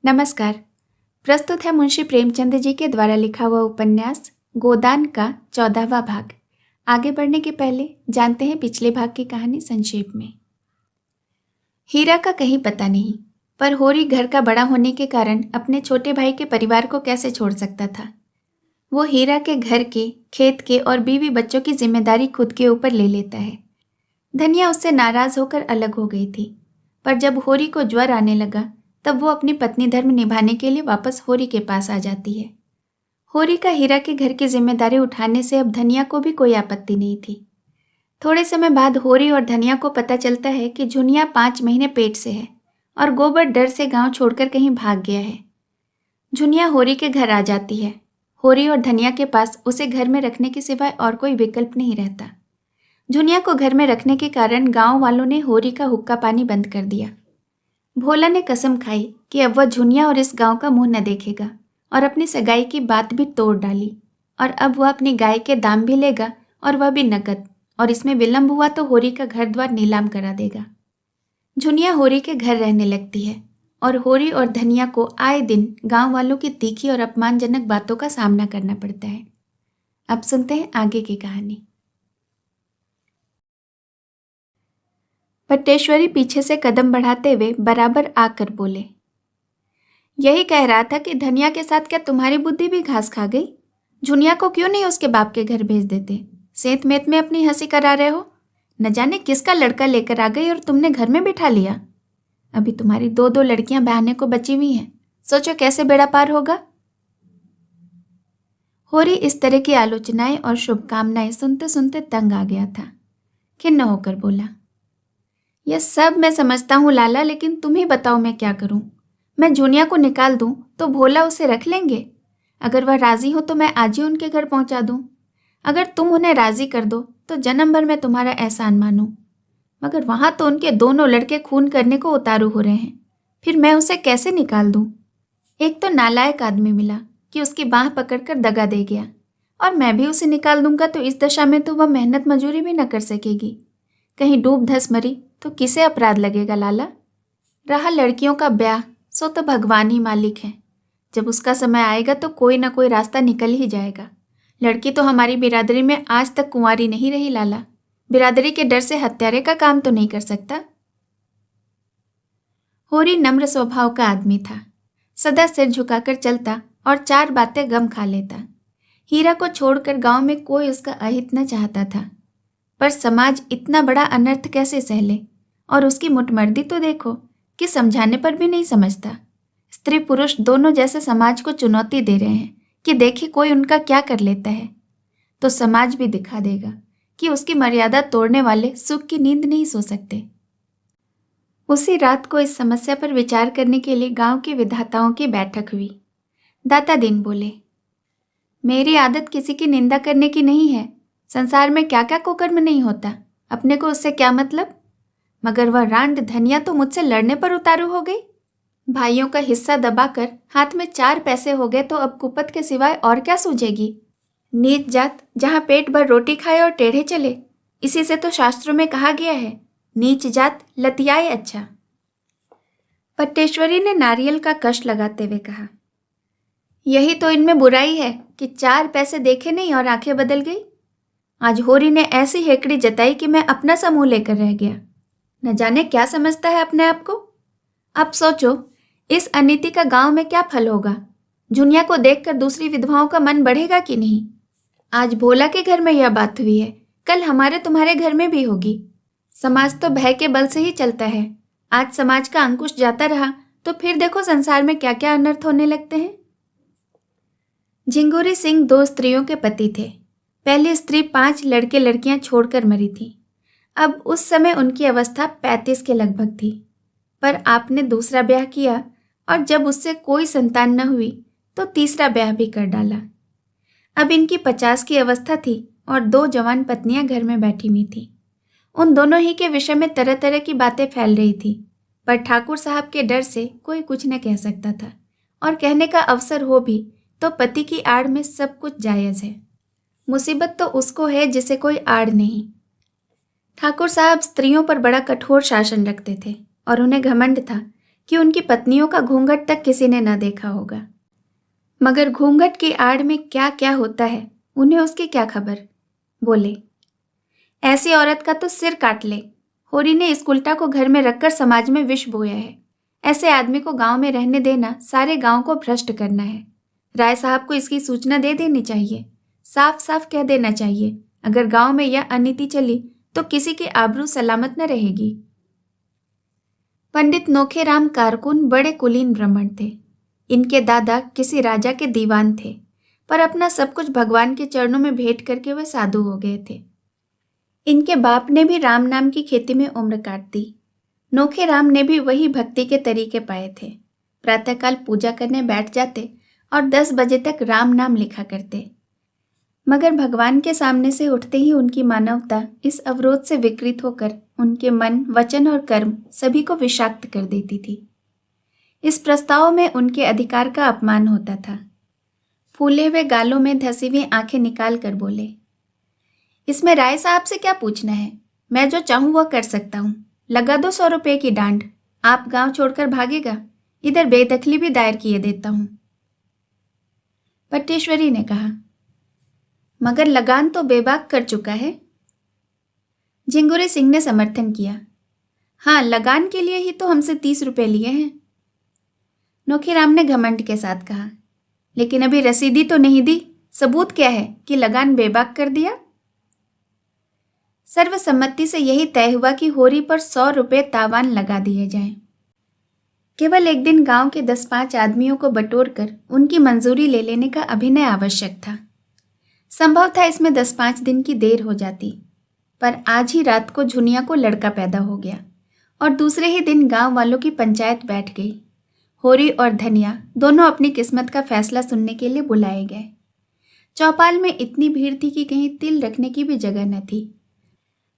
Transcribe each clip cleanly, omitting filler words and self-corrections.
नमस्कार। प्रस्तुत है मुंशी प्रेमचंद जी के द्वारा लिखा हुआ उपन्यास गोदान का 14वां भाग। आगे बढ़ने के पहले जानते हैं पिछले भाग की कहानी संक्षेप में। हीरा का कहीं पता नहीं, पर होरी घर का बड़ा होने के कारण अपने छोटे भाई के परिवार को कैसे छोड़ सकता था। वो हीरा के घर के, खेत के और बीवी बच्चों की जिम्मेदारी खुद के ऊपर ले लेता है। धनिया उससे नाराज होकर अलग हो गई थी, पर जब होरी को ज्वर आने लगा तब वो अपनी पत्नी धर्म निभाने के लिए वापस होरी के पास आ जाती है। होरी का हीरा के घर की जिम्मेदारी उठाने से अब धनिया को भी कोई आपत्ति नहीं थी। थोड़े समय बाद होरी और धनिया को पता चलता है कि झुनिया 5 महीने पेट से है और गोबर डर से गांव छोड़कर कहीं भाग गया है। झुनिया होरी के घर आ जाती है। होरी और धनिया के पास उसे घर में रखने के सिवाय और कोई विकल्प नहीं रहता। झुनिया को घर में रखने के कारण गांव वालों ने होरी का हुक्का पानी बंद कर दिया। भोला ने कसम खाई कि अब वह झुनिया और इस गांव का मुंह न देखेगा और अपनी सगाई की बात भी तोड़ डाली। और अब वह अपनी गाय के दाम भी लेगा और वह भी नकद, और इसमें विलंब हुआ तो होरी का घर द्वार नीलाम करा देगा। झुनिया होरी के घर रहने लगती है और होरी और धनिया को आए दिन गांव वालों की तीखी और अपमानजनक बातों का सामना करना पड़ता है। अब सुनते हैं आगे की कहानी। पट्टेश्वरी पीछे से कदम बढ़ाते हुए बराबर आकर बोले, यही कह रहा था कि धनिया के साथ क्या तुम्हारी बुद्धि भी घास खा गई? झुनिया को क्यों नहीं उसके बाप के घर भेज देते? सेंत मेत में अपनी हंसी करा रहे हो। न जाने किसका लड़का लेकर आ गई और तुमने घर में बिठा लिया। अभी तुम्हारी 2-2 लड़कियां ब्याहने को बची हुई हैं। सोचो कैसे बेड़ा पार होगा। होरी इस तरह की आलोचनाएं और शुभकामनाएं सुनते सुनते तंग आ गया था। खिन्न होकर बोला, यह सब मैं समझता हूँ लाला, लेकिन तुम ही बताओ मैं क्या करूँ। मैं झुनिया को निकाल दूँ तो भोला उसे रख लेंगे। अगर वह राजी हो तो मैं आज ही उनके घर पहुँचा दूँ। अगर तुम उन्हें राजी कर दो तो जन्म भर मैं तुम्हारा एहसान मानूं। मगर वहाँ तो उनके दोनों लड़के खून करने को उतारू हो रहे हैं, फिर मैं उसे कैसे निकाल दूँ? एक तो नालायक आदमी मिला कि उसकी बाँह पकड़कर दगा दे गया, और मैं भी उसे निकाल दूंगा तो इस दशा में तो वह मेहनत मजूरी भी न कर सकेगी। कहीं डूब धंस मरी तो किसे अपराध लगेगा लाला? रहा लड़कियों का ब्याह, सो तो भगवान ही मालिक है। जब उसका समय आएगा तो कोई ना कोई रास्ता निकल ही जाएगा। लड़की तो हमारी बिरादरी में आज तक कुंवारी नहीं रही लाला। बिरादरी के डर से हत्यारे का काम तो नहीं कर सकता। होरी नम्र स्वभाव का आदमी था, सदा सिर झुकाकर चलता और 4 बातें गम खा लेता। हीरा को छोड़कर गांव में कोई उसका अहित न चाहता था, पर समाज इतना बड़ा अनर्थ कैसे सह ले? और उसकी मुटमर्दी तो देखो कि समझाने पर भी नहीं समझता। स्त्री पुरुष दोनों जैसे समाज को चुनौती दे रहे हैं कि देखिए कोई उनका क्या कर लेता है, तो समाज भी दिखा देगा कि उसकी मर्यादा तोड़ने वाले सुख की नींद नहीं सो सकते। उसी रात को इस समस्या पर विचार करने के लिए गांव के विधाताओं की बैठक हुई। दाता दीन बोले, मेरी आदत किसी की निंदा करने की नहीं है। संसार में क्या क्या कुकर्म नहीं होता, अपने को उससे क्या मतलब? मगर वह रांड धनिया तो मुझसे लड़ने पर उतारू हो गई। भाइयों का हिस्सा दबाकर हाथ में 4 पैसे हो गए तो अब कुपत के सिवाय और क्या सूझेगी? नीच जात जहाँ पेट भर रोटी खाए और टेढ़े चले, इसी से तो शास्त्रों में कहा गया है, नीच जात लतियाए अच्छा। पट्टेश्वरी ने नारियल का कश लगाते हुए कहा, यही तो इनमें बुराई है कि 4 पैसे देखे नहीं और आंखें बदल गई। आज होरी ने ऐसी हेकड़ी जताई कि मैं अपना सा मुंह लेकर रह गया। न जाने क्या समझता है अपने आप को। अब सोचो इस अनीति का गांव में क्या फल होगा? झुनिया को देखकर दूसरी विधवाओं का मन बढ़ेगा कि नहीं? आज भोला के घर में यह बात हुई है, कल हमारे तुम्हारे घर में भी होगी। समाज तो भय के बल से ही चलता है। आज समाज का अंकुश जाता रहा तो फिर देखो संसार में क्या क्या अनर्थ होने लगते हैं। झिंगुरी सिंह 2 स्त्रियों के पति थे। पहली स्त्री 5 लड़के लड़कियां छोड़कर मरी थी। अब उस समय उनकी अवस्था 35 के लगभग थी, पर आपने दूसरा ब्याह किया और जब उससे कोई संतान न हुई तो तीसरा ब्याह भी कर डाला। अब इनकी 50 की अवस्था थी और 2 जवान पत्नियां घर में बैठी हुई थी। उन दोनों ही के विषय में तरह तरह की बातें फैल रही थी, पर ठाकुर साहब के डर से कोई कुछ न कह सकता था, और कहने का अवसर हो भी तो पति की आड़ में सब कुछ जायज़ है। मुसीबत तो उसको है जिसे कोई आड़ नहीं। ठाकुर साहब स्त्रियों पर बड़ा कठोर शासन रखते थे और उन्हें घमंड था कि उनकी पत्नियों का घूंघट तक किसी ने न देखा होगा। मगर घूंघट की आड़ में क्या क्या होता है उन्हें उसकी क्या खबर। बोले, ऐसी औरत का तो सिर काट ले। होरी ने इस उल्टा को घर में रखकर समाज में विष बोया है। ऐसे आदमी को गांव में रहने देना सारे गांव को भ्रष्ट करना है। राय साहब को इसकी सूचना दे देनी चाहिए। साफ साफ कह देना चाहिए, अगर गांव में यह अनीति चली तो किसी की आबरू सलामत न रहेगी। पंडित नोखेराम कारकुन बड़े कुलीन ब्राह्मण थे। इनके दादा किसी राजा के दीवान थे, पर अपना सब कुछ भगवान के चरणों में भेंट करके वे साधु हो गए थे। इनके बाप ने भी राम नाम की खेती में उम्र काट दी। नोखेराम ने भी वही भक्ति के तरीके पाए थे। प्रातःकाल पूजा करने बैठ जाते और 10 बजे तक राम नाम लिखा करते। मगर भगवान के सामने से उठते ही उनकी मानवता इस अवरोध से विकृत होकर उनके मन, वचन और कर्म सभी को विषाक्त कर देती थी। इस प्रस्ताव में उनके अधिकार का अपमान होता था। फूले हुए गालों में धसी हुई आंखें निकाल कर बोले, इसमें राय साहब से क्या पूछना है? मैं जो चाहूं वह कर सकता हूं। लगा दो 100 रुपये की डांड। आप गांव छोड़कर भागेगा, इधर बेदखली भी दायर किए देता हूं। पट्टेश्वरी ने कहा, मगर लगान तो बेबाक कर चुका है। झिंगुरी सिंह ने समर्थन किया, हाँ, लगान के लिए ही तो हमसे 30 रुपये लिए हैं। नोखीराम ने घमंड के साथ कहा, लेकिन अभी रसीदी तो नहीं दी। सबूत क्या है कि लगान बेबाक कर दिया? सर्वसम्मति से यही तय हुआ कि होरी पर 100 रुपये तावान लगा दिए जाएं। केवल एक दिन गांव के 10-5 आदमियों को बटोरकर उनकी मंजूरी ले लेने का अभिनय आवश्यक था। संभव था इसमें 10-5 दिन की देर हो जाती, पर आज ही रात को झुनिया को लड़का पैदा हो गया और दूसरे ही दिन गांव वालों की पंचायत बैठ गई। होरी और धनिया दोनों अपनी किस्मत का फैसला सुनने के लिए बुलाए गए। चौपाल में इतनी भीड़ थी कि कहीं तिल रखने की भी जगह न थी।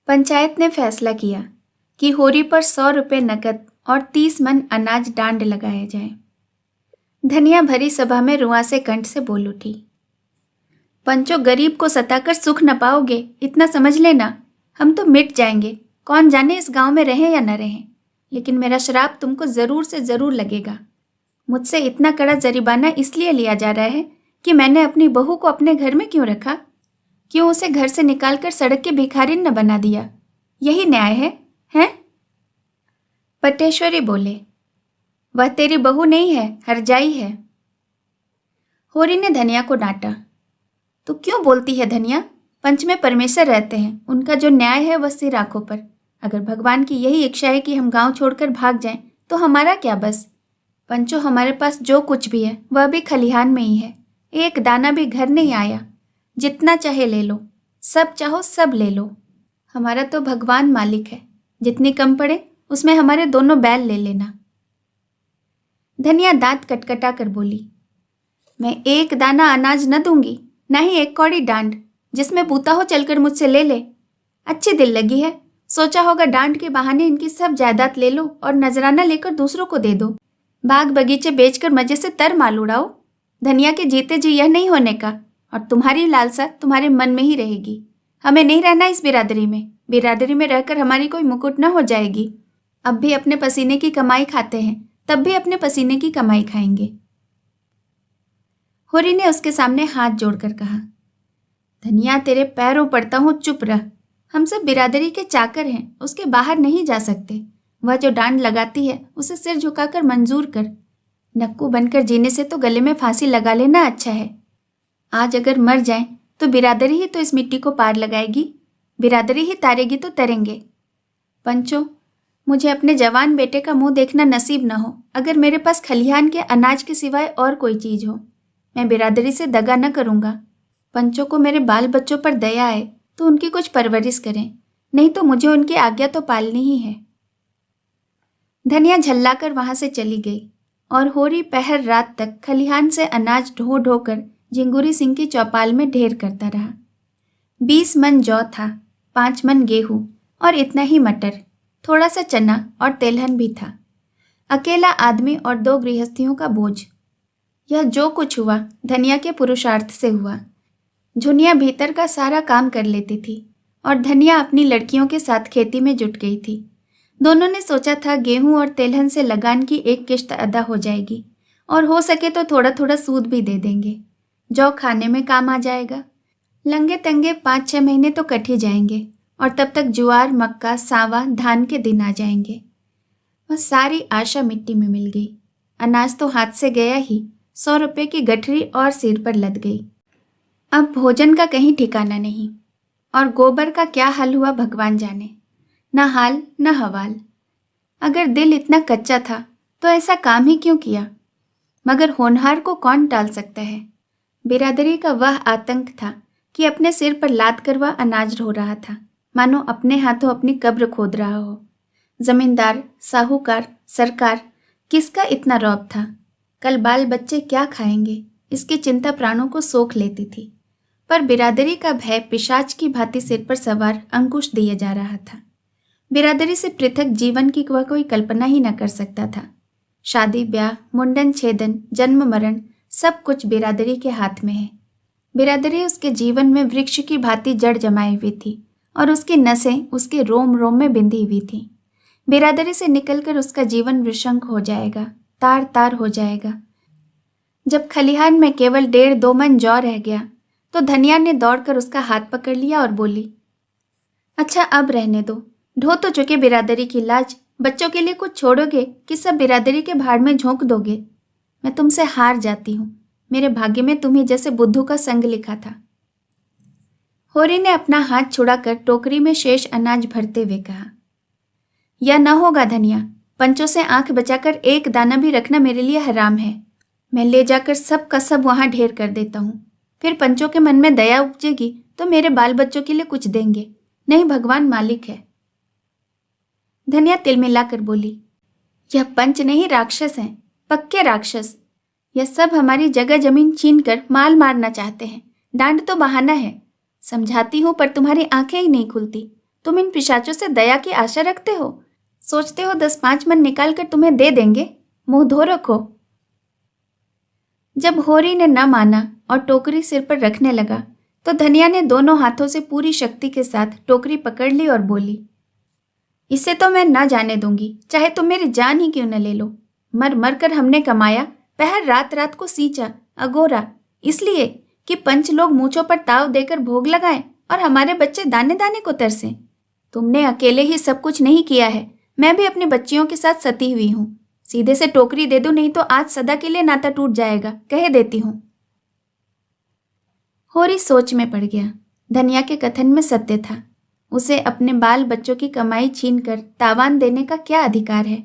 पंचायत ने फैसला किया कि होरी पर 100 रुपये नकद और 30 मन अनाज डांड लगाया जाए। धनिया भरी सभा में रुआसे कंठ से बोल उठी, पंचो, गरीब को सताकर सुख न पाओगे, इतना समझ लेना। हम तो मिट जाएंगे, कौन जाने इस गांव में रहें या न रहें, लेकिन मेरा श्राप तुमको जरूर से जरूर लगेगा। मुझसे इतना कड़ा जरिमाना इसलिए लिया जा रहा है कि मैंने अपनी बहू को अपने घर में क्यों रखा, क्यों उसे घर से निकालकर सड़क के भिखारिन न बना दिया। यही न्याय है, हैं? पट्टेश्वरी बोले, वह तेरी बहू नहीं है, हरजाई है। होरी ने धनिया को डांटा, तो क्यों बोलती है धनिया? पंच में परमेश्वर रहते हैं, उनका जो न्याय है वह सिर आंखों पर। अगर भगवान की यही इच्छा है कि हम गांव छोड़कर भाग जाएं, तो हमारा क्या बस। पंचो, हमारे पास जो कुछ भी है वह भी खलिहान में ही है। एक दाना भी घर नहीं आया। जितना चाहे ले लो, सब चाहो सब ले लो। हमारा तो भगवान मालिक है, जितनी कम पड़े उसमें हमारे दोनों बैल ले लेना। धनिया दांत कटकटा कर बोली, मैं एक दाना अनाज न दूंगी, ना ही एक कौड़ी डांड। जिसमें बूता हो चलकर मुझसे ले ले। अच्छी दिल लगी है, सोचा होगा डांड के बहाने इनकी सब जायदाद ले लो और नजराना लेकर दूसरों को दे दो। बाग बगीचे बेचकर मजे से तर माल उड़ाओ। धनिया के जीते जी यह नहीं होने का, और तुम्हारी लालसा तुम्हारे मन में ही रहेगी। हमें नहीं रहना इस बिरादरी में। बिरादरी में रहकर हमारी कोई मुकुट न हो जाएगी। अब भी अपने पसीने की कमाई खाते हैं, तब भी अपने पसीने की कमाई खाएंगे। होरी ने उसके सामने हाथ जोड़कर कहा, धनिया, तेरे पैरों पड़ता हूँ, चुप रह। हम सब बिरादरी के चाकर हैं, उसके बाहर नहीं जा सकते। वह जो डांड लगाती है उसे सिर झुकाकर मंजूर कर। नक्कू बनकर जीने से तो गले में फांसी लगा लेना अच्छा है। आज अगर मर जाएं तो बिरादरी ही तो इस मिट्टी को पार लगाएगी, बिरादरी ही तारेगी तो तरेंगे। पंचो, मुझे अपने जवान बेटे का मुंह देखना नसीब न हो अगर मेरे पास खलिहान के अनाज के सिवाय और कोई चीज हो। मैं बिरादरी से दगा न करूंगा। पंचों को मेरे बाल बच्चों पर दया आए तो उनकी कुछ परवरिश करें, नहीं तो मुझे उनकी आज्ञा तो पालनी ही है। धनिया झल्लाकर वहां से चली गई और होरी पहर रात तक खलिहान से अनाज ढो ढोकर झिंगुरी सिंह की चौपाल में ढेर करता रहा। 20 मन जौ था, 5 मन गेहूं और इतना ही मटर, थोड़ा सा चना और तेलहन भी था। अकेला आदमी और 2 गृहस्थियों का बोझ। यह जो कुछ हुआ धनिया के पुरुषार्थ से हुआ। झुनिया भीतर का सारा काम कर लेती थी और धनिया अपनी लड़कियों के साथ खेती में जुट गई थी। दोनों ने सोचा था गेहूं और तेलहन से लगान की एक किश्त अदा हो जाएगी और हो सके तो थोड़ा थोड़ा सूद भी दे देंगे। जौ खाने में काम आ जाएगा। लंगे तंगे 5-6 महीने तो कट ही जाएंगे और तब तक ज्वार, मक्का, सावा, धान के दिन आ जाएंगे। वह सारी आशा मिट्टी में मिल गई। अनाज तो हाथ से गया ही, 100 रुपये की गठरी और सिर पर लद गई। अब भोजन का कहीं ठिकाना नहीं और गोबर का क्या हाल हुआ भगवान जाने। न हाल न हवाल। अगर दिल इतना कच्चा था तो ऐसा काम ही क्यों किया? मगर होनहार को कौन टाल सकता है? बिरादरी का वह आतंक था कि अपने सिर पर लाद कर वह अनाज ढो रहा था, मानो अपने हाथों अपनी कब्र खोद रहा हो। जमींदार, साहूकार, सरकार, किसका इतना रौब था? कल बाल बच्चे क्या खाएंगे, इसकी चिंता प्राणों को सोख लेती थी। पर बिरादरी का भय पिशाच की भांति सिर पर सवार अंकुश दिए जा रहा था। बिरादरी से पृथक जीवन की वह कोई कल्पना ही न कर सकता था। शादी ब्याह, मुंडन छेदन, जन्म मरण, सब कुछ बिरादरी के हाथ में है। बिरादरी उसके जीवन में वृक्ष की भांति जड़ जमाई हुई थी और उसकी नसें उसके रोम रोम में बिंधी हुई थी। बिरादरी से निकलकर उसका जीवन विशंक हो जाएगा, तार तार हो जाएगा। जब खलिहान में केवल 1.5-2 मन जौ रह गया तो धनिया ने दौड़कर उसका हाथ पकड़ लिया और बोली, अच्छा अब रहने दो, ढो तो चुके बिरादरी की लाज। बच्चों के लिए कुछ छोड़ोगे कि सब बिरादरी के भाड़ में झोंक दोगे? मैं तुमसे हार जाती हूँ। मेरे भाग्य में तुम्ही जैसे बुद्धू का संग लिखा था। होरी ने अपना हाथ छुड़ाकर टोकरी में शेष अनाज भरते हुए कहा, यह न होगा धनिया। पंचों से आंख बचाकर एक दाना भी रखना मेरे लिए हराम है। मैं ले जाकर सब का सब वहां ढेर कर देता हूँ। फिर पंचों के मन में दया उपजेगी तो मेरे बाल बच्चों के लिए कुछ देंगे। नहीं, भगवान मालिक है। धनिया तिलमिलाकर बोली, यह पंच नहीं, राक्षस हैं, पक्के राक्षस। यह सब हमारी जगह जमीन छीनकर माल मारना चाहते हैं। डांड तो बहाना है। समझाती हूँ पर तुम्हारी आंखें ही नहीं खुलती। तुम इन पिशाचों से दया की आशा रखते हो? सोचते हो 10-5 मन निकाल कर तुम्हें दे देंगे? मुंह धो रखो। जब होरी ने न माना और टोकरी सिर पर रखने लगा तो धनिया ने दोनों हाथों से पूरी शक्ति के साथ टोकरी पकड़ ली और बोली, इसे तो मैं न जाने दूंगी, चाहे तुम मेरी जान ही क्यों न ले लो। मर मर कर हमने कमाया, पहर रात रात को सींचा, अगोरा, इसलिए कि पंच लोग मूंछों पर ताव देकर भोग लगाएं और हमारे बच्चे दाने दाने को तरसें। तुमने अकेले ही सब कुछ नहीं किया है, मैं भी अपनी बच्चियों के साथ सती हुई हूँ। सीधे से टोकरी दे दो, नहीं तो आज सदा के लिए नाता टूट जाएगा, कह देती हूँ। होरी सोच में पड़ गया। धनिया के कथन में सत्य था। उसे अपने बाल बच्चों की कमाई छीनकर तावान देने का क्या अधिकार है?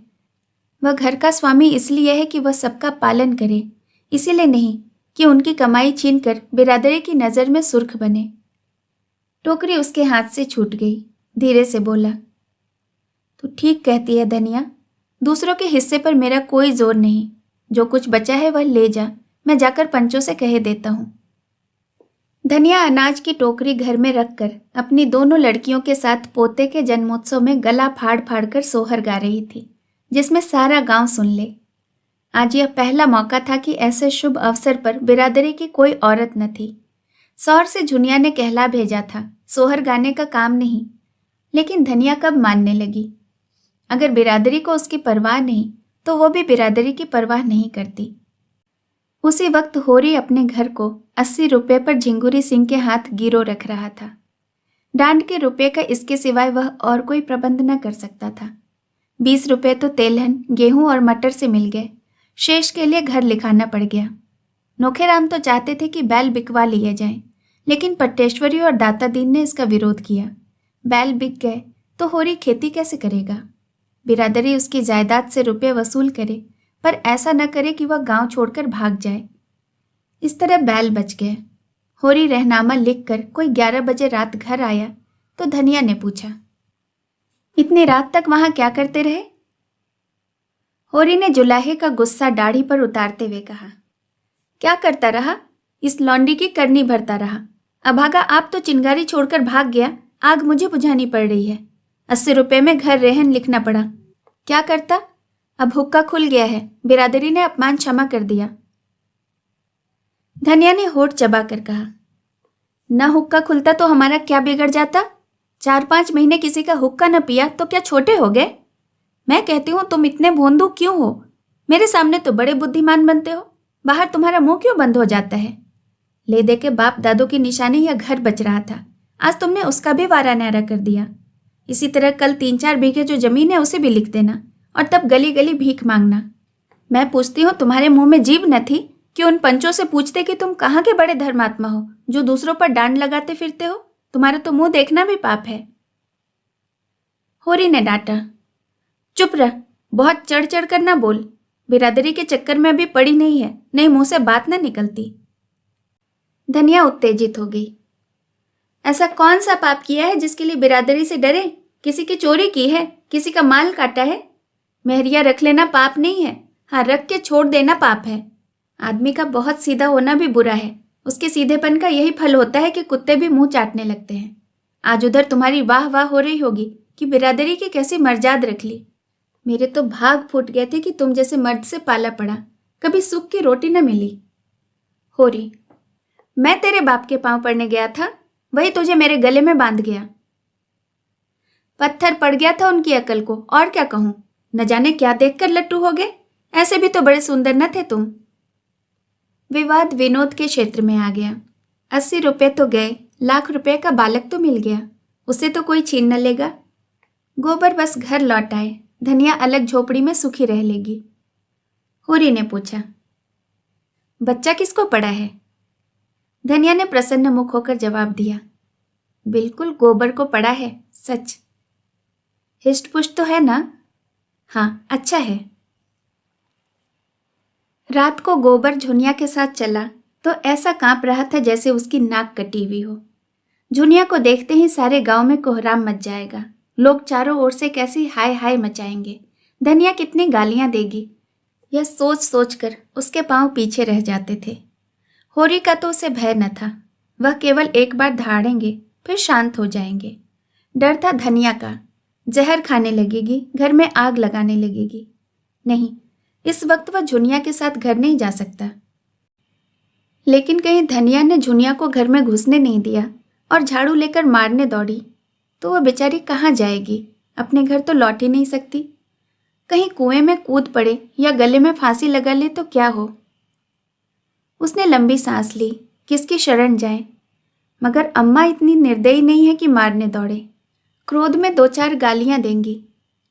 वह घर का स्वामी इसलिए है कि वह सबका पालन करे, इसीलिए नहीं कि उनकी कमाई छीनकर बिरादरी की नज़र में सुर्ख बने। टोकरी उसके हाथ से छूट गई। धीरे से बोला, तू ठीक कहती है धनिया, दूसरों के हिस्से पर मेरा कोई जोर नहीं। जो कुछ बचा है वह ले जा, मैं जाकर पंचों से कह देता हूँ। धनिया अनाज की टोकरी घर में रखकर अपनी दोनों लड़कियों के साथ पोते के जन्मोत्सव में गला फाड़ फाड़ कर सोहर गा रही थी, जिसमें सारा गांव सुन ले। आज यह पहला मौका था कि ऐसे शुभ अवसर पर बिरादरी की कोई औरत न थी। सौर से झुनिया ने कहला भेजा था सोहर गाने का काम नहीं, लेकिन धनिया कब मानने लगी? अगर बिरादरी को उसकी परवाह नहीं तो वो भी बिरादरी की परवाह नहीं करती। उसी वक्त होरी अपने घर को 80 रुपये पर झिंगुरी सिंह के हाथ गिरो रख रहा था। डांड के रुपये का इसके सिवाय वह और कोई प्रबंध न कर सकता था। 20 रुपये तो तेलहन, गेहूं और मटर से मिल गए। शेष के लिए घर लिखाना पड़ गया। नोखेराम तो चाहते थे कि बैल बिकवा लिए जाएं, लेकिन पट्टेश्वरी और दाता दीन ने इसका विरोध किया। बैल बिक गए तो होरी खेती कैसे करेगा? बिरादरी उसकी जायदाद से रुपये वसूल करे, पर ऐसा न करे कि वह गांव छोड़कर भाग जाए। इस तरह बैल बच गए। होरी रहनामा लिखकर कोई 11 बजे रात घर आया तो धनिया ने पूछा, इतनी रात तक वहां क्या करते रहे? होरी ने जुलाहे का गुस्सा दाढ़ी पर उतारते हुए कहा, क्या करता रहा? इस लौंडी की करनी भरता रहा। अभागा आप तो चिंगारी छोड़कर भाग गया, आग मुझे बुझानी पड़ रही है। 80 रुपये में घर रहन लिखना पड़ा। क्या करता? अब हुक्का खुल गया है, बिरादरी ने अपमान क्षमा कर दिया। धनिया ने होठ चबाकर कहा, न हुक्का खुलता तो हमारा क्या बिगड़ जाता? 4-5 महीने किसी का हुक्का न पिया तो क्या छोटे हो गए? मैं कहती हूँ तुम इतने भोंदू क्यों हो? मेरे सामने तो बड़े बुद्धिमान बनते हो, बाहर तुम्हारा मुंह क्यों बंद हो जाता है? ले दे के बाप दादों की निशानी या घर बच रहा था, आज तुमने उसका भी वारा न्यारा कर दिया। इसी तरह कल 3-4 बीघे जो जमीन है उसे भी लिख देना और तब गली गली भीख मांगना। मैं पूछती हूँ, तुम्हारे मुंह में जीभ न थी कि उन पंचों से पूछते कि तुम कहाँ के बड़े धर्मात्मा हो जो दूसरों पर डांड लगाते फिरते हो? तुम्हारा तो मुंह देखना भी पाप है। होरी ने डांटा। चुप रह, बहुत चढ़ चढ़ कर ना बोल। बिरादरी के चक्कर में अभी पड़ी नहीं है, नहीं मुंह से बात न निकलती। धनिया उत्तेजित हो गई। ऐसा कौन सा पाप किया है जिसके लिए बिरादरी से डरे? किसी की चोरी की है, किसी का माल काटा है? मेहरिया रख लेना पाप नहीं है, हाँ रख के छोड़ देना पाप है। आदमी का बहुत सीधा होना भी बुरा है, उसके सीधेपन का यही फल होता है कि कुत्ते भी मुंह चाटने लगते हैं। आज उधर तुम्हारी वाह वाह हो रही होगी कि बिरादरी की कैसी मर्जाद रख ली। मेरे तो भाग फूट गए थे कि तुम जैसे मर्द से पाला पड़ा, कभी सुख की रोटी न मिली। होरी, मैं तेरे बाप के पांव पड़ने गया था, वही तुझे मेरे गले में बांध गया। पत्थर पड़ गया था उनकी अकल को, और क्या कहूं? न जाने क्या देखकर लट्टू हो गए, ऐसे भी तो बड़े सुंदर न थे तुम। विवाद विनोद के क्षेत्र में आ गया। 80 रुपए तो गए, लाख रुपए का बालक तो मिल गया, उसे तो कोई छीन न लेगा। गोबर बस घर लौट आए, धनिया अलग झोपड़ी में सुखी रह लेगी। होरी ने पूछा, बच्चा किसको पड़ा है? धनिया ने प्रसन्न मुख होकर जवाब दिया, बिल्कुल गोबर को पड़ा है, सच। हिष्ट पुष्ट तो है ना? हाँ, अच्छा है। रात को गोबर झुनिया के साथ चला तो ऐसा कांप रहा था जैसे उसकी नाक कटी हुई हो। झुनिया को देखते ही सारे गांव में कोहराम मच जाएगा, लोग चारों ओर से कैसी हाय हाय मचाएंगे, धनिया कितनी गालियां देगी, यह सोच सोच कर उसके पांव पीछे रह जाते थे। होरी का तो उसे भय न था, वह केवल एक बार दहाड़ेंगे फिर शांत हो जाएंगे। डर था धनिया का, जहर खाने लगेगी, घर में आग लगाने लगेगी। नहीं, इस वक्त वह झुनिया के साथ घर नहीं जा सकता। लेकिन कहीं धनिया ने झुनिया को घर में घुसने नहीं दिया और झाड़ू लेकर मारने दौड़ी तो वह बेचारी कहाँ जाएगी? अपने घर तो लौट ही नहीं सकती। कहीं कुएं में कूद पड़े या गले में फांसी लगा ले तो क्या हो? उसने लंबी सांस ली, किसकी शरण जाए? मगर अम्मा इतनी निर्दयी नहीं है कि मारने दौड़े। क्रोध में 2-4 गालियां देंगी,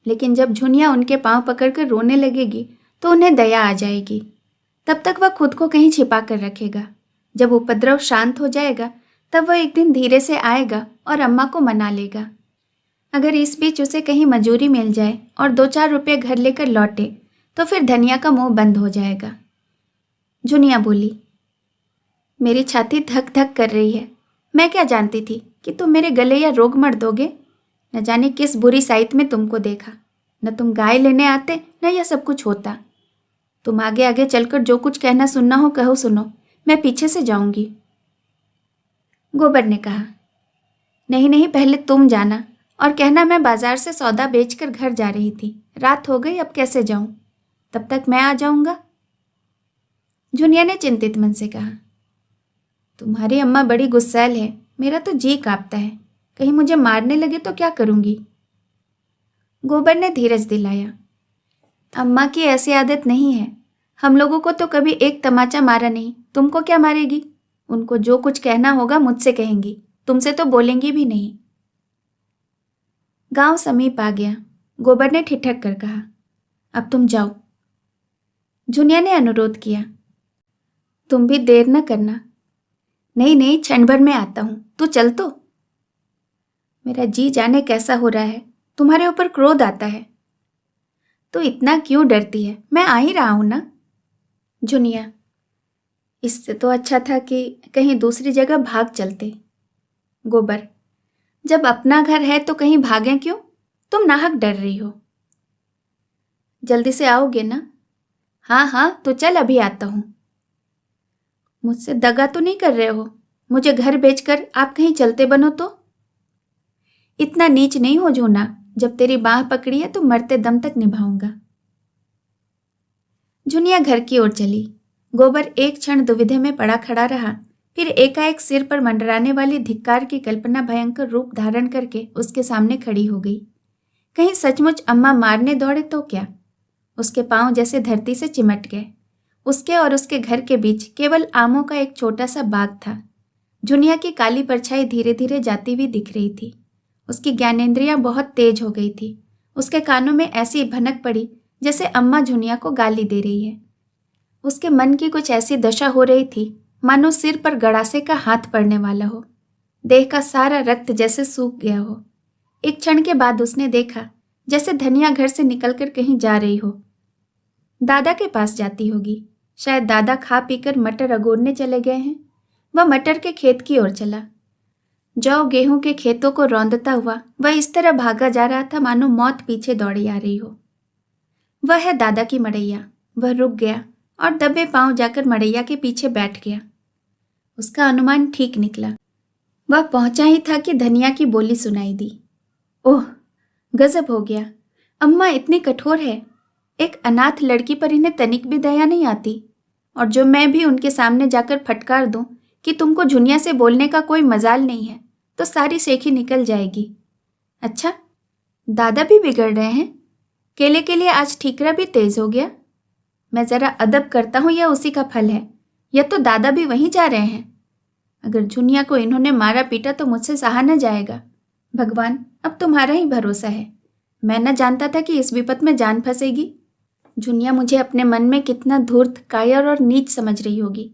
लेकिन जब झुनिया उनके पांव पकड़कर रोने लगेगी तो उन्हें दया आ जाएगी। तब तक वह खुद को कहीं छिपा कर रखेगा। जब उपद्रव शांत हो जाएगा तब वह एक दिन धीरे से आएगा और अम्मा को मना लेगा। अगर इस बीच उसे कहीं मजूरी मिल जाए और 2-4 रुपये घर लेकर लौटे तो फिर धनिया का मुंह बंद हो जाएगा। झुनिया बोली, मेरी छाती धक धक कर रही है। मैं क्या जानती थी कि तुम मेरे गले या रोग मर दोगे। न जाने किस बुरी साइत में तुमको देखा। न तुम गाय लेने आते, न यह सब कुछ होता। तुम आगे आगे चलकर जो कुछ कहना सुनना हो कहो, सुनो, मैं पीछे से जाऊंगी। गोबर ने कहा, नहीं नहीं, पहले तुम जाना और कहना मैं बाजार से सौदा बेचकर घर जा रही थी, रात हो गई, अब कैसे जाऊं? तब तक मैं आ जाऊंगा। झुनिया ने चिंतित मन से कहा, तुम्हारी अम्मा बड़ी गुस्सैल है, मेरा तो जी कांपता है, कहीं मुझे मारने लगे तो क्या करूंगी? गोबर ने धीरज दिलाया, अम्मा की ऐसी आदत नहीं है, हम लोगों को तो कभी एक तमाचा मारा नहीं, तुमको क्या मारेगी? उनको जो कुछ कहना होगा मुझसे कहेंगी, तुमसे तो बोलेंगी भी नहीं। गांव समीप आ गया। गोबर ने ठिठक कर कहा, अब तुम जाओ। झुनिया ने अनुरोध किया, तुम भी देर न करना। नहीं नहीं, क्षण भर में आता हूं, तू चल तो। मेरा जी जाने कैसा हो रहा है, तुम्हारे ऊपर क्रोध आता है। तो इतना क्यों डरती है, मैं आ ही रहा हूं ना। झुनिया, इससे तो अच्छा था कि कहीं दूसरी जगह भाग चलते। गोबर, जब अपना घर है तो कहीं भागें क्यों? तुम नाहक डर रही हो। जल्दी से आओगे ना? हाँ हाँ, तो चल, अभी आता हूं। मुझसे दगा तो नहीं कर रहे हो? मुझे घर बेचकर आप कहीं चलते बनो तो? इतना नीच नहीं हो झूना, जब तेरी बाह पकड़ी है तो मरते दम तक निभाऊंगा। झुनिया घर की ओर चली। गोबर एक क्षण दुविधा में पड़ा खड़ा रहा, फिर एकाएक सिर पर मंडराने वाली धिक्कार की कल्पना भयंकर रूप धारण करके उसके सामने खड़ी हो गई। कहीं सचमुच अम्मा मारने दौड़े तो क्या। उसके पांव जैसे धरती से चिमट गए। उसके और उसके घर के बीच केवल आमों का एक छोटा सा बाग था। झुनिया की काली परछाई धीरे धीरे जाती हुई दिख रही थी। उसकी ज्ञानेंद्रियां बहुत तेज हो गई थी। उसके कानों में ऐसी भनक पड़ी जैसे अम्मा झुनिया को गाली दे रही है। उसके मन की कुछ ऐसी दशा हो रही थी मानो सिर पर गड़ासे का हाथ पड़ने वाला हो। देह का सारा रक्त जैसे सूख गया हो। एक क्षण के बाद उसने देखा जैसे धनिया घर से निकलकर कहीं जा रही हो। दादा के पास जाती होगी। शायद दादा खा पीकर मटर अगोरने चले गए हैं। वह मटर के खेत की ओर चला। जौ गेहूं के खेतों को रौंदता हुआ वह इस तरह भागा जा रहा था मानो मौत पीछे दौड़ी आ रही हो। वह है दादा की मड़ैया। वह रुक गया और दबे पांव जाकर मड़ैया के पीछे बैठ गया। उसका अनुमान ठीक निकला। वह पहुंचा ही था कि धनिया की बोली सुनाई दी। ओह, गजब हो गया। अम्मा इतनी कठोर है। एक अनाथ लड़की पर इन्हें तनिक भी दया नहीं आती। और जो मैं भी उनके सामने जाकर फटकार दूं कि तुमको झुनिया से बोलने का कोई मजाल नहीं है तो सारी शेखी निकल जाएगी। अच्छा, दादा भी बिगड़ रहे हैं। केले के लिए आज ठीकरा भी तेज हो गया। मैं जरा अदब करता हूं, यह उसी का फल है। यह तो दादा भी वहीं जा रहे हैं। अगर झुनिया को इन्होंने मारा पीटा तो मुझसे सहा न जाएगा। भगवान, अब तुम्हारा ही भरोसा है। मैं न जानता था कि इस विपत में जान फंसेगी। झुनिया मुझे अपने मन में कितना धूर्त, कायर और नीच समझ रही होगी।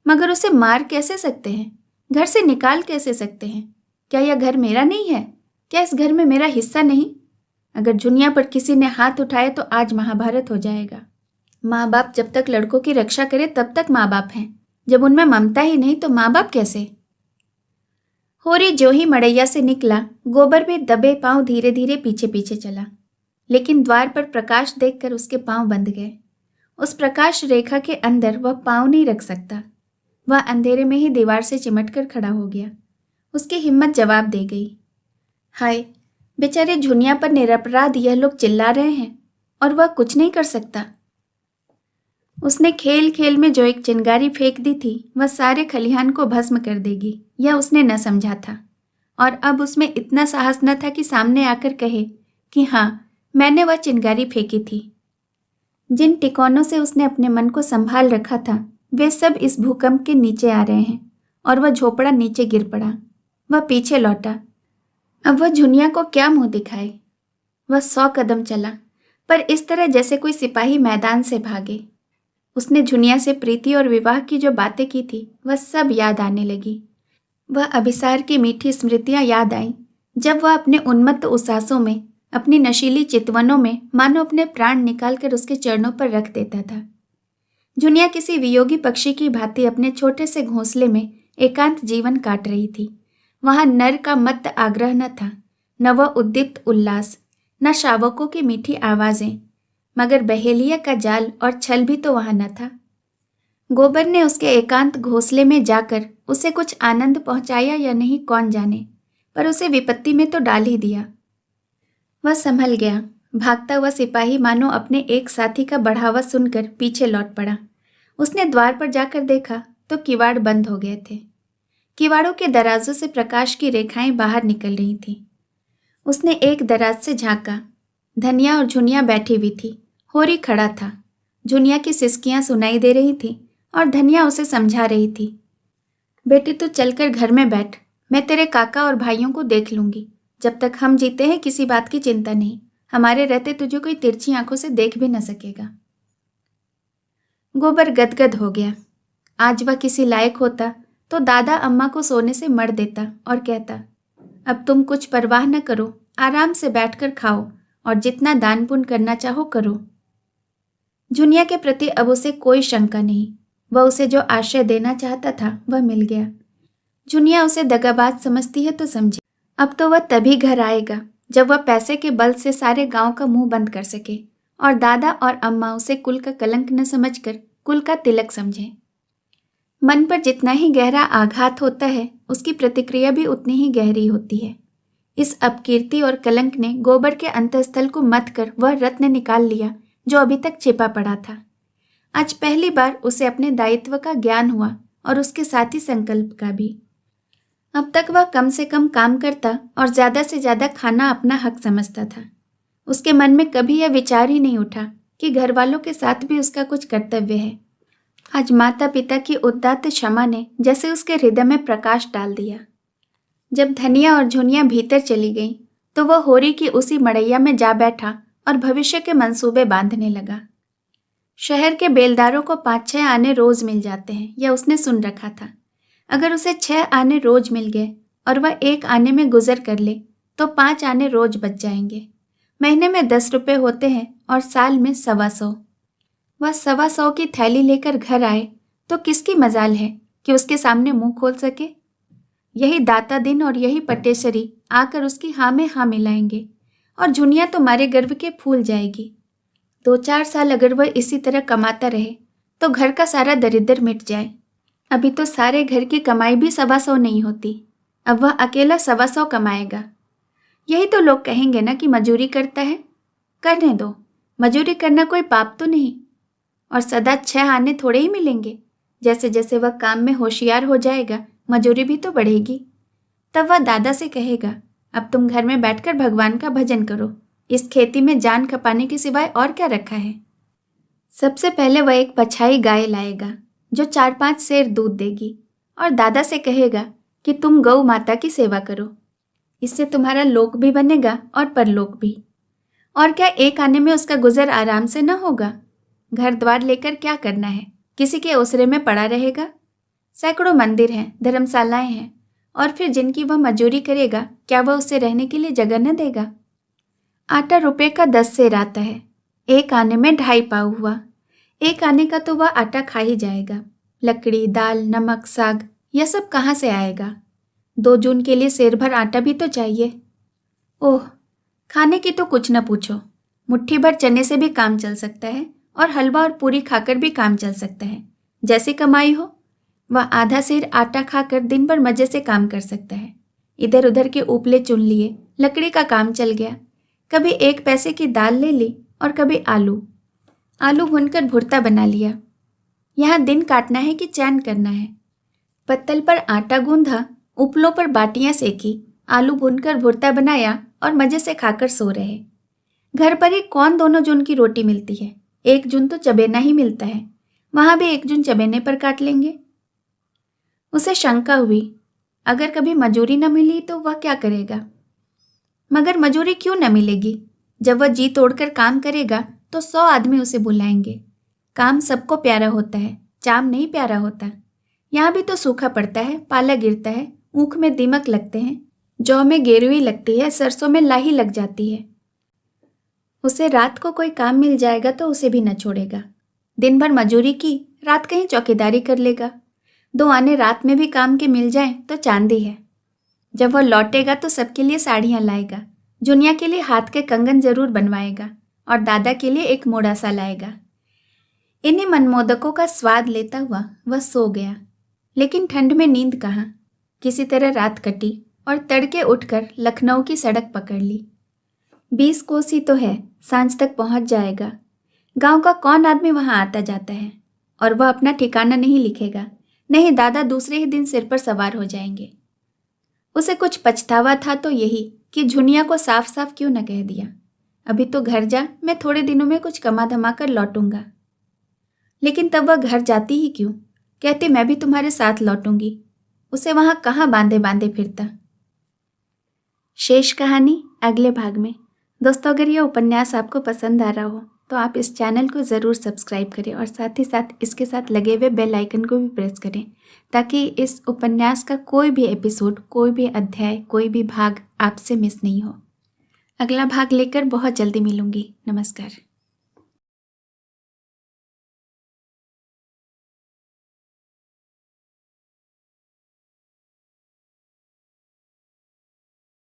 मगर उसे मार कैसे सकते हैं? घर से निकाल कैसे सकते हैं? क्या यह घर मेरा नहीं है? क्या इस घर में मेरा हिस्सा नहीं? अगर झुनिया पर किसी ने हाथ उठाया तो आज महाभारत हो जाएगा। माँ बाप जब तक लड़कों की रक्षा करे तब तक माँ बाप हैं। जब उनमें ममता ही नहीं तो माँ बाप कैसे? होरी जो ही मड़ैया से निकला, गोबर भी दबे पांव धीरे धीरे पीछे पीछे चला। लेकिन द्वार पर प्रकाश देखकर उसके पांव बंध गए। उस प्रकाश रेखा के अंदर वह पांव नहीं रख सकता। वह अंधेरे में ही दीवार से चिमटकर खड़ा हो गया। उसकी हिम्मत जवाब दे गई। हाय, बेचारे झुनिया पर निरपराध यह लोग चिल्ला रहे हैं और वह कुछ नहीं कर सकता। उसने खेल खेल में जो एक चिंगारी फेंक दी थी वह सारे खलिहान को भस्म कर देगी, यह उसने न समझा था। और अब उसमें इतना साहस न था कि सामने आकर कहे कि हाँ, मैंने वह चिंगारी फेंकी थी। जिन टिकोनों से उसने अपने मन को संभाल रखा था वे सब इस भूकंप के नीचे आ रहे हैं और वह झोपड़ा नीचे गिर पड़ा। वह पीछे लौटा। अब वह झुनिया को क्या मुंह दिखाए? वह 100 कदम चला, पर इस तरह जैसे कोई सिपाही मैदान से भागे। उसने झुनिया से प्रीति और विवाह की जो बातें की थी वह सब याद आने लगी। वह अभिसार की मीठी स्मृतियां याद आईं जब वह अपने उन्मत्त उसासों में, अपनी नशीली चितवनों में मानो अपने प्राण निकालकर उसके चरणों पर रख देता था। झुनिया किसी वियोगी पक्षी की भांति अपने छोटे से घोंसले में एकांत जीवन काट रही थी। वहां नर का मत्त आग्रह न था, न वह उद्दीप्त उल्लास, न शावकों की मीठी आवाजें, मगर बहेलिया का जाल और छल भी तो वहां न था। गोबर ने उसके एकांत घोंसले में जाकर उसे कुछ आनंद पहुंचाया या नहीं कौन जाने, पर उसे विपत्ति में तो डाल ही दिया। वह संभल गया। भागता हुआ सिपाही मानो अपने एक साथी का बढ़ावा सुनकर पीछे लौट पड़ा। उसने द्वार पर जाकर देखा तो किवाड़ बंद हो गए थे। किवाड़ों के दराजों से प्रकाश की रेखाएं बाहर निकल रही थीं। उसने एक दराज से झांका। धनिया और झुनिया बैठी हुई थी। होरी खड़ा था। झुनिया की सिसकियां सुनाई दे रही थी और धनिया उसे समझा रही थी। बेटी, तू चलकर घर में बैठ। मैं तेरे काका और भाइयों को देख लूंगी। जब तक हम जीते हैं किसी बात की चिंता नहीं। हमारे रहते तुझे कोई तिरछी आंखों से देख भी न सकेगा। गोबर गदगद हो गया। आज वह किसी लायक होता तो दादा अम्मा को सोने से मर देता और कहता, अब तुम कुछ परवाह न करो, आराम से बैठकर खाओ और जितना दान पुण्य करना चाहो करो। झुनिया के प्रति अब उसे कोई शंका नहीं। वह उसे जो आश्रय देना चाहता था वह मिल गया। झुनिया उसे दगाबाज समझती है तो समझे। अब तो वह तभी घर आएगा जब वह पैसे के बल से सारे गांव का मुंह बंद कर सके और दादा और अम्मा उसे कुल का कलंक न समझकर कुल का तिलक समझे। मन पर जितना ही गहरा आघात होता है उसकी प्रतिक्रिया भी उतनी ही गहरी होती है। इस अपकीर्ति और कलंक ने गोबर के अंतःस्थल को मथ कर वह रत्न निकाल लिया जो अभी तक छिपा पड़ा था। आज पहली बार उसे अपने दायित्व का ज्ञान हुआ और उसके साथ ही संकल्प का भी। अब तक वह कम से कम काम करता और ज़्यादा से ज़्यादा खाना अपना हक समझता था। उसके मन में कभी यह विचार ही नहीं उठा कि घर वालों के साथ भी उसका कुछ कर्तव्य है। आज माता पिता की उदात्त क्षमा ने जैसे उसके हृदय में प्रकाश डाल दिया। जब धनिया और झुनिया भीतर चली गईं, तो वह होरी की उसी मड़ैया में जा बैठा और भविष्य के मंसूबे बांधने लगा। शहर के बेलदारों को 5-6 आने रोज मिल जाते हैं, यह उसने सुन रखा था। अगर उसे 6 आने रोज मिल गए और वह 1 आने में गुजर कर ले तो 5 आने रोज बच जाएंगे। महीने में 10 रुपये होते हैं और साल में 125। वह 125 की थैली लेकर घर आए तो किसकी मजाल है कि उसके सामने मुंह खोल सके। यही दाता दिन और यही पटेश्वरी आकर उसकी हाँ में हाँ मिलाएंगे और झुनिया तो मारे गर्व के फूल जाएगी। 2-4 साल अगर वह इसी तरह कमाता रहे तो घर का सारा दरिद्र मिट जाए। अभी तो सारे घर की कमाई भी 125 नहीं होती, अब वह अकेला 125 कमाएगा। यही तो लोग कहेंगे ना कि मजूरी करता है। करने दो, मजूरी करना कोई पाप तो नहीं। और सदा 6 आने थोड़े ही मिलेंगे। जैसे जैसे वह काम में होशियार हो जाएगा मजूरी भी तो बढ़ेगी। तब वह दादा से कहेगा, अब तुम घर में बैठकर भगवान का भजन करो, इस खेती में जान खपाने के सिवाय और क्या रखा है। सबसे पहले वह एक पछाई गाय लाएगा जो 4-5 सेर दूध देगी और दादा से कहेगा कि तुम गौ माता की सेवा करो, इससे तुम्हारा लोक भी बनेगा और परलोक भी। और क्या 1 आने में उसका गुजर आराम से न होगा। घर द्वार लेकर क्या करना है, किसी के ओसरे में पड़ा रहेगा। सैकड़ों मंदिर हैं, धर्मशालाएं हैं, और फिर जिनकी वह मजूरी करेगा क्या वह उसे रहने के लिए जगह न देगा। आटा रुपये का 10 सेर आता है, 1 आने में 2.5 पाव हुआ। 1 आने का तो वह आटा खा ही जाएगा। लकड़ी, दाल, नमक, साग, यह सब कहाँ से आएगा। 2 जून के लिए सेर भर आटा भी तो चाहिए। ओह, खाने की तो कुछ न पूछो। मुट्ठी भर चने से भी काम चल सकता है और हलवा और पूरी खाकर भी काम चल सकता है। जैसी कमाई हो, वह आधा सेर आटा खाकर दिन भर मजे से काम कर सकता है। इधर उधर के उपले चुन लिए, लकड़ी का काम चल गया। कभी 1 पैसे की दाल ले ली और कभी आलू भूनकर भुर्ता बना लिया। यहाँ दिन काटना है कि चैन करना है। पत्तल पर आटा गूंधा, उपलों पर बाटियां सेकी, आलू भूनकर भुर्ता बनाया और मजे से खाकर सो रहे। घर पर ही कौन 2 जून की रोटी मिलती है, 1 जून तो चबेना ही मिलता है, वहां भी 1 जून चबेने पर काट लेंगे। उसे शंका हुई, अगर कभी मजूरी न मिली तो वह क्या करेगा। मगर मजूरी क्यों न मिलेगी, जब वह जी तोड़कर काम करेगा तो 100 आदमी उसे बुलाएंगे। काम सबको प्यारा होता है, चाम नहीं प्यारा होता। यहाँ भी तो सूखा पड़ता है, पाला गिरता है, ऊख में दीमक लगते हैं, जौ में गेरुई लगती है, सरसों में लाही लग जाती है। उसे रात को कोई काम मिल जाएगा तो उसे भी न छोड़ेगा। दिन भर मजूरी की, रात कहीं चौकीदारी कर लेगा। 2 आने रात में भी काम के मिल जाएं तो चांदी है। जब वह लौटेगा तो सबके लिए साड़ियाँ लाएगा, जुनिया के लिए हाथ के कंगन जरूर बनवाएगा और दादा के लिए एक मोड़ा सा लाएगा। इन्हीं मनमोदकों का स्वाद लेता हुआ वह सो गया। लेकिन ठंड में नींद कहाँ। किसी तरह रात कटी और तड़के उठकर लखनऊ की सड़क पकड़ ली। 20 कोस ही तो है, सांझ तक पहुंच जाएगा। गांव का कौन आदमी वहां आता जाता है। और वह अपना ठिकाना नहीं लिखेगा, नहीं दादा दूसरे ही दिन सिर पर सवार हो जाएंगे। उसे कुछ पछतावा था तो यही कि झुनिया को साफ साफ क्यों न कह दिया, अभी तो घर जा, मैं थोड़े दिनों में कुछ कमा धमा कर लौटूंगा। लेकिन तब वह घर जाती ही क्यों, कहती मैं भी तुम्हारे साथ लौटूंगी। उसे वहां कहाँ बांधे बांधे फिरता। शेष कहानी अगले भाग में। दोस्तों, अगर यह उपन्यास आपको पसंद आ रहा हो तो आप इस चैनल को ज़रूर सब्सक्राइब करें और साथ ही साथ इसके साथ लगे हुए बेल आइकन को भी प्रेस करें, ताकि इस उपन्यास का कोई भी एपिसोड, कोई भी अध्याय, कोई भी भाग आपसे मिस नहीं हो। अगला भाग लेकर बहुत जल्दी मिलूंगी। नमस्कार।